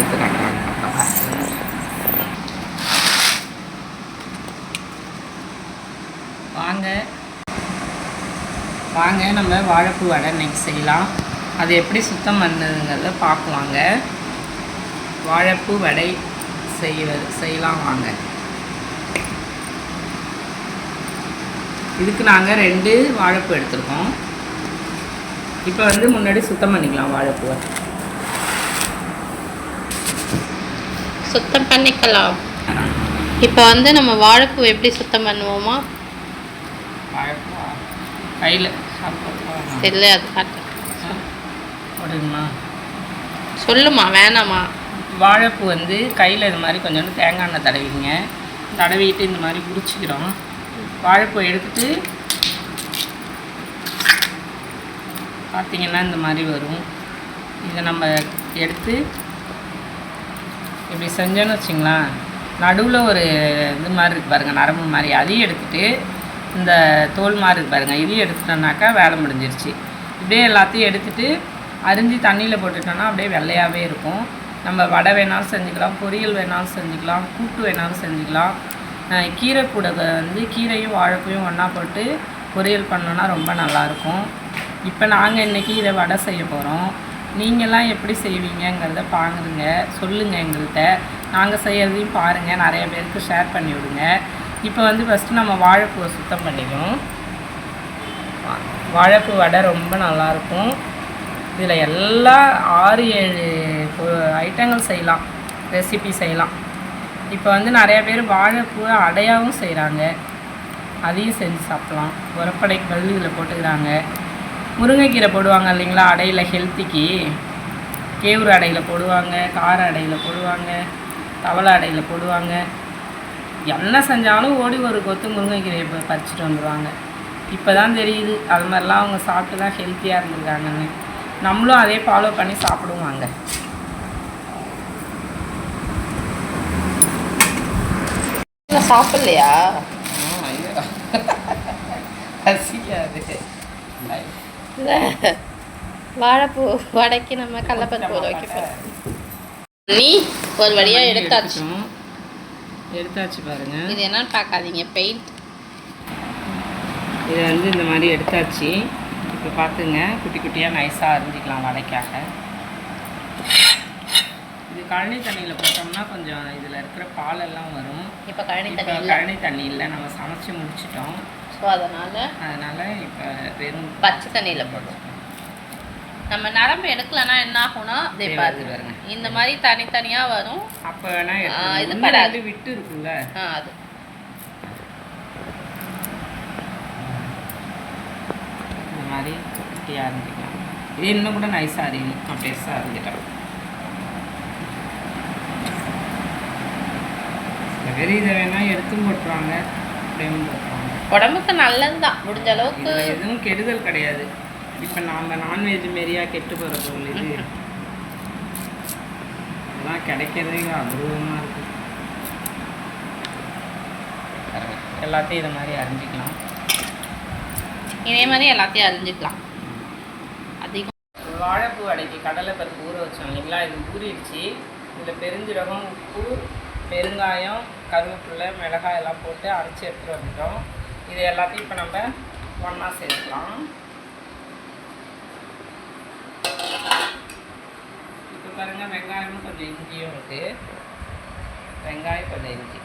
எடுத்துக்காங்க. வாங்க வாங்க நம்ம வாழைப்பூ வடை இன்றைக்கி செய்யலாம். அது எப்படி சுத்தம் பண்ணுறதுங்கிறத பார்க்குவாங்க. வாழைப்பூ வடை செய்யலாம் வாங்க. இதுக்கு நாங்கள் 2 வாழைப்பூ எடுத்துருக்கோம். இப்போ வந்து முன்னாடி சுத்தம் பண்ணிக்கலாம். வாழைப்பூவை சுத்தம் பண்ணிக்கலாம். இப்போ வந்து நம்ம வாழைப்பூ எப்படி சுத்தம் பண்ணுவோமா? வாழைப்பூ கையில் இல்லை, அது காட்டு போடுங்கம்மா. சொல்லுமா, வேணாமா? வாழைப்பூ வந்து கையில் இது மாதிரி கொஞ்சோண்டு தேங்காய் எண்ணெய் தடவிங்க. தடவிட்டு இந்த மாதிரி உரிச்சிக்கிறோம். வாழைப்பூ எடுத்துகிட்டு பார்த்திங்கன்னா இந்த மாதிரி வரும். இதை நம்ம எடுத்து இப்படி செஞ்சோன்னு வச்சிங்களேன், நடுவில் ஒரு இது மாதிரி இருக்குது பாருங்கள், நரம்பு மாதிரி, அதையும் எடுத்துகிட்டு இந்த தோல் மாதிரி இருக்கு பாருங்கள், இதையும் எடுத்துட்டோம்னாக்கா வேலை முடிஞ்சிருச்சு. இப்படியே எல்லாத்தையும் எடுத்துகிட்டு அரிஞ்சு தண்ணியில் போட்டுட்டோன்னா அப்படியே வெள்ளையாகவே இருக்கும். நம்ம வடை வேணாலும் செஞ்சுக்கலாம், பொரியல் வேணாலும் செஞ்சுக்கலாம், கூட்டு வேணாலும் செஞ்சுக்கலாம். கீரை கூட வந்து கீரையும் வாழைப்பூயும் ஒன்றா போட்டு பொரியல் பண்ணோன்னா ரொம்ப நல்லாயிருக்கும். இப்போ நாங்கள் இன்றைக்கி இதை வடை செய்ய போகிறோம். நீங்கள்லாம் எப்படி செய்வீங்கங்கிறத பாருங்க, சொல்லுங்கள் எங்கள்கிட்ட. நாங்கள் செய்கிறதையும் பாருங்கள், நிறைய பேருக்கு ஷேர் பண்ணி விடுங்க. இப்போ வந்து ஃபஸ்ட்டு நம்ம வாழைப்பூவை சுத்தம் பண்ணிடுவோம். வாழைப்பூ வடை ரொம்ப நல்லாயிருக்கும். இதில் எல்லா 6-7 ஐட்டங்கள் செய்யலாம், ரெசிபி செய்யலாம். இப்போ வந்து நிறையா பேர் வாழைப்பூவை அடையாகவும் செய்கிறாங்க, அதையும் செஞ்சு சாப்பிட்லாம். உரப்படைக்கு பதில் இதில் போட்டுக்கிறாங்க. முருங்கைக்கீரை போடுவாங்க இல்லைங்களா அடையில், ஹெல்த்திக்கு கேவுரு அடையில் போடுவாங்க, கார அடையில் போடுவாங்க, தவளை அடையில் போடுவாங்க. என்ன செஞ்சாலும் ஓடி ஒரு கொத்து முருங்கைக்கீரையை பறிச்சுட்டு வந்துடுவாங்க. இப்போ தான் தெரியுது அது மாதிரிலாம் அவங்க சாப்பிட்டு தான் ஹெல்த்தியாக இருந்திருக்காங்கன்னு. நம்மளும் அதே ஃபாலோ பண்ணி சாப்பிடுவாங்க. சாப்பிட்லையா? பசிக்காது. வாழைப்பூ வடைக்கு நம்ம கடலைப்பருப்பு வைக்க நீ ஒரு வழியாக எடுத்தாச்சு பாருங்கள். இது என்னன்னு பார்க்காதீங்க, பெயிண்ட். இதை வந்து இந்த மாதிரி எடுத்தாச்சு. இப்போ பார்த்துங்க, குட்டி குட்டியாக நைஸாக அரிஞ்சிக்கலாம் வடைக்காக. இது கழனி தண்ணியில் போட்டோம்னா கொஞ்சம் இதில் இருக்கிற பாலெல்லாம் வரும். இப்போ கழனி தண்ணி இல்லை, நம்ம சமைச்சு முடிச்சிட்டோம். ஸோ அதனால் இப்போ வெறும் பச்சை தண்ணியில் போடுவோம். நம்ம நரம்பு எடுக்கலன்னா என்ன ஆகும்னா பாருங்க, இந்த மாதிரி தனித்தனியாக வரும். அப்போ வேணால் இது படாது, விட்டு இருக்குல்ல, அது இந்த மாதிரி குட்டியாக அரிஞ்சிக்கலாம். இது இன்னும் கூட நைஸாக அறியணும். நான் பெருசாக அரிஞ்சிட்டேன். சில பேர் இதை வேணால் எடுத்தும் போட்டுருவாங்க, அப்படியும் போட்டுருவாங்க. உடம்புக்கு நல்லது தான், முடிஞ்ச அளவுக்கு. எதுவும் கெடுதல் கிடையாது. இப்போ நாம் நான்வெஜ் மாரியாக கெட்டு போகிற பொருள் இது. இதெல்லாம் கிடைக்கிறதே அபூர்வமாக இருக்குது. எல்லாத்தையும் இதை மாதிரி அரிஞ்சிக்கலாம். இதே மாதிரி எல்லாத்தையும் அரிஞ்சிக்கலாம். அதிகம் வாழைப்பூ வடைக்கு கடலை பருப்பு ஊற வச்சோம் இல்லைங்களா, இது ஊறிடுச்சு. இதில் பெருஞ்சீரகம், உப்பு, பெருங்காயம், கருவேப்பிலை, மிளகாய் எல்லாம் போட்டு அரைச்சி எடுத்துகிட்டு வந்துட்டோம். இது எல்லாத்தையும் இப்போ நம்ம ஒன்றா சேர்த்துக்கலாம். இப்போ பாருங்கள், வெங்காயமும் கொஞ்சம் இஞ்சியும் இருக்குது. வெங்காயம் கொஞ்சம் இஞ்சி.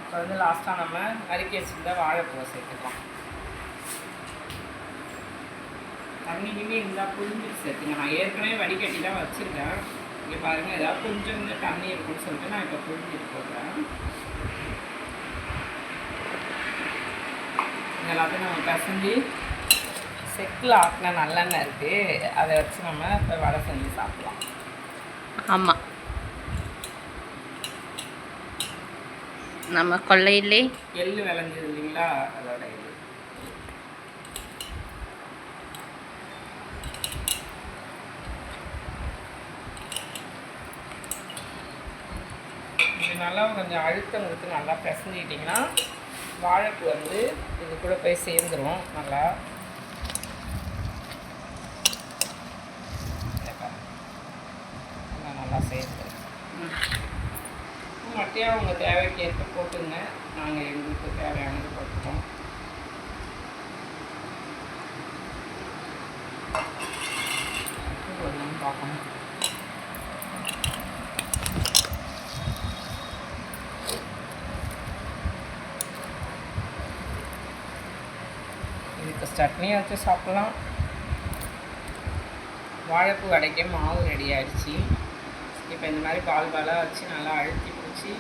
இப்போ வந்து லாஸ்ட்டாக நம்ம நறுக்கி வச்சுருந்தா வாழைப்பூவை சேர்த்துக்கலாம். தண்ணிக்குமே இருந்தால் புளிஞ்சு சேர்த்துங்க. நான் ஏற்கனவே வடிகட்டி தான் வச்சுருக்கேன். இங்கே பாருங்கள், ஏதாவது கொஞ்சம் தண்ணி இருக்குன்னு சொல்லிட்டு நான் இப்போ புளிஞ்சிட்டு போடுறேன். எல்லாத்தையும் நம்ம பசஞ்சு செக்கில் ஆட்டின நல்லெண்ணெய் இருக்குது, அதை வச்சு நம்ம இப்போ வடை செஞ்சு சாப்பிட்லாம். ஆமாம், நம்ம கொல்லையிலே எள்ளு விளைஞ்சது இல்லைங்களா, அதோட இது. இது நல்லா கொஞ்சம் அழுத்தம் கொடுத்து நல்லா பிசைஞ்சிக்கிட்டிங்கன்னா வாழைப்பூ வந்து இது கூட போய் சேர்ந்துடும் நல்லா. சாப்பாடு செய்கிறது. மட்டையாக அவங்க தேவைக்கு ஏற்ப போட்டுங்க. நாங்கள் எங்களுக்கு தேவையானது போட்டுப்போம். பார்க்கணும். இதுக்கு சட்னி வச்சு சாப்பிட்லாம். வாழைப்பூ வடைக்க மாவு ரெடி ஆகிடுச்சு. இப்போ இந்த மாதிரி பால் பாலாக வச்சு நல்லா அழுத்தி பிடிச்சி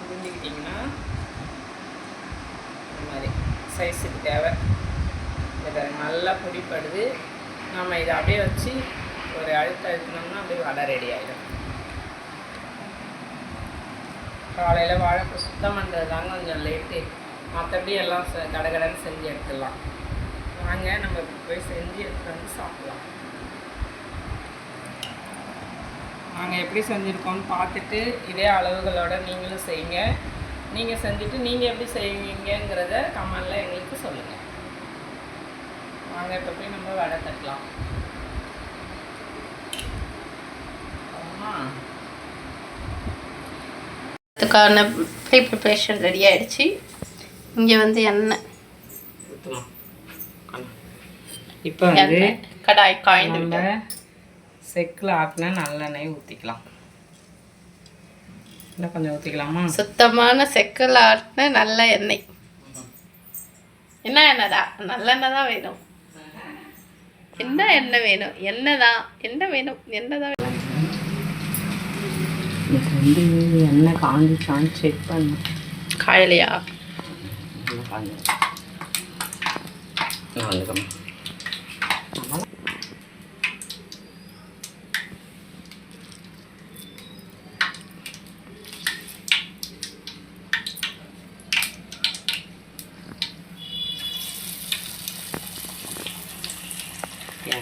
உறிஞ்சிக்கிட்டிங்கன்னா இந்த மாதிரி சைஸுக்கு தேவை. இதை நல்லா பிடிப்படுது. நம்ம இதை அப்படியே வச்சு ஒரு அழுத்தினோம்னா அப்படியே வடை ரெடி ஆகிடும். காலையில் வாழைப்பூ சுத்தம் பண்ணுறது தாங்க கொஞ்சம் லேட்டு. மற்றபடி எல்லாம் கடகடன்னு செஞ்சு எடுத்துடலாம். வாங்க நம்ம போய் செஞ்சு எடுத்துகிட்டு வந்து சாப்பிட்லாம். நாங்கள் எப்படி செஞ்சுருக்கோம்னு பார்த்துட்டு இதே அளவுகளோடு நீங்களும் செய்யுங்க. நீங்கள் செஞ்சுட்டு நீங்கள் எப்படி செய்வீங்கிறத கமெண்டில் எங்களுக்கு சொல்லுங்கள். வாங்க இப்போ போய் நம்ம வடை தட்டலாம். அதுக்கான ப்ரீ ப்ரிப்ரேஷன் ரெடி ஆகிடுச்சு. இங்கே வந்து எண்ணெய் ஊற்றலாம். இப்போ வந்து கடாய் காய்ந்து செக்கில் ஆட்டினா நல்லெண்ணெய் ஊற்றிக்கலாம். இன்னும் கொஞ்சம் ஊற்றிக்கலாமா? சுத்தமான செக்கில் ஆட்டின நல்ல எண்ணெய். என்ன எண்ணெய்டா? நல்லெண்ணெய் தான் வேணும். என்ன எண்ணெய் வேணும்? எண்ணெய் தான். என்ன வேணும்? எண்ணெய் தான் வேணும். இதுக்கு வந்து எண்ணெய் காஞ்சிச்சான்னு செக் பண்ணணும். காயலையா? காஞ்சி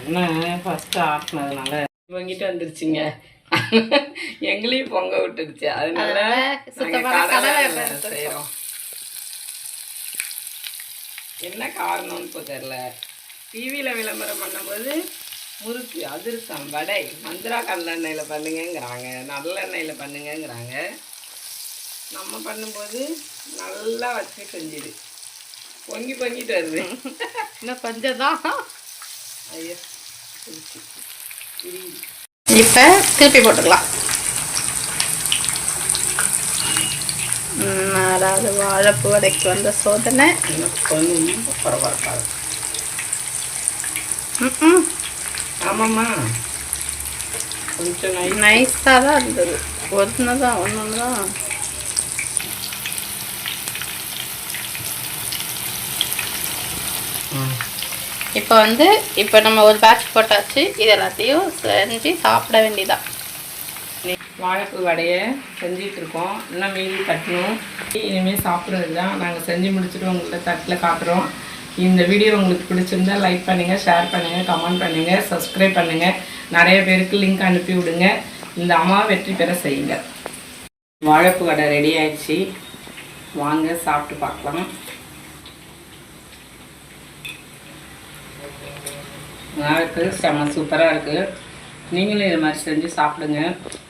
எண்ணெய் ஃபஸ்ட்டு ஆட்டினதுனால பொங்கிட்டு வந்துருச்சுங்க. எங்களையும் பொங்க விட்டுருச்சு. அதனால செய்கிறோம். என்ன காரணம்னு இப்போ தெரில. டிவியில் விளம்பரம் பண்ணும்போது முறுக்கு, அதிரசம், வடை மந்திரா கடலெண்ணெயில் பண்ணுங்கங்கிறாங்க, நல்லெண்ணெயில் பண்ணுங்கங்கிறாங்க. நம்ம பண்ணும்போது நல்லா வச்சு செஞ்சுது. பொங்கிட்டு வருது. இன்னும் கொஞ்சம் தான். ஐயோ, இப்போ திருப்பி போட்டுக்கலாம். அதாவது வாழைப்பூ வடைக்கு வந்த சோதனை கொஞ்சம் பரவாயில்ல. ஆமாம்மா, கொஞ்சம் நைஸாக தான் இருந்தது. ஒன்று தான். இப்போ நம்ம ஒரு பேட்ச் போட்டாச்சு. இது எல்லாத்தையும் செஞ்சு சாப்பிட வேண்டியதான். வாழைப்பூ வடையை செஞ்சிட்ருக்கோம். இன்னும் மீறி தட்டணும். இனிமேல் சாப்பிட்றது தான். நாங்கள் செஞ்சு முடிச்சுட்டு உங்கள்கிட்ட தட்டில் காட்டுறோம். இந்த வீடியோ உங்களுக்கு பிடிச்சிருந்தா லைக் பண்ணுங்கள், ஷேர் பண்ணுங்கள், கமெண்ட் பண்ணுங்கள், சப்ஸ்கிரைப் பண்ணுங்கள். நிறைய பேருக்கு லிங்க் அனுப்பி விடுங்க. இந்த அம்மாவை வெற்றி பெற செய்யுங்க. வாழைப்பூ வடை ரெடி ஆயிடுச்சு. வாங்க சாப்பிட்டு பார்க்கலாம். நல்லா செம்ம சூப்பராக இருக்குது. நீங்களும் இது மாதிரி செஞ்சு சாப்பிடுங்க.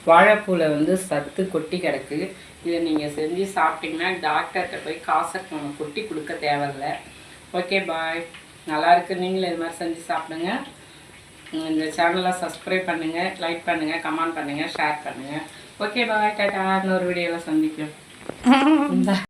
வாழைப்பூவில் வந்து சத்து கொட்டி கிடக்கு. இதை நீங்கள் செஞ்சு சாப்பிட்டிங்கன்னா டாக்டர்கிட்ட போய் காசை கொட்டி கொடுக்க தேவையில்லை. ஓகே, பாய். நல்லாயிருக்கு. நீங்களும் இது மாதிரி செஞ்சு சாப்பிடுங்க. இந்த சேனலை சப்ஸ்கிரைப் பண்ணுங்கள், லைக் பண்ணுங்கள், கமெண்ட் பண்ணுங்கள், ஷேர் பண்ணுங்கள். ஓகே, பாய். டாடா. இன்னொரு வீடியோவில் சந்திக்கும்.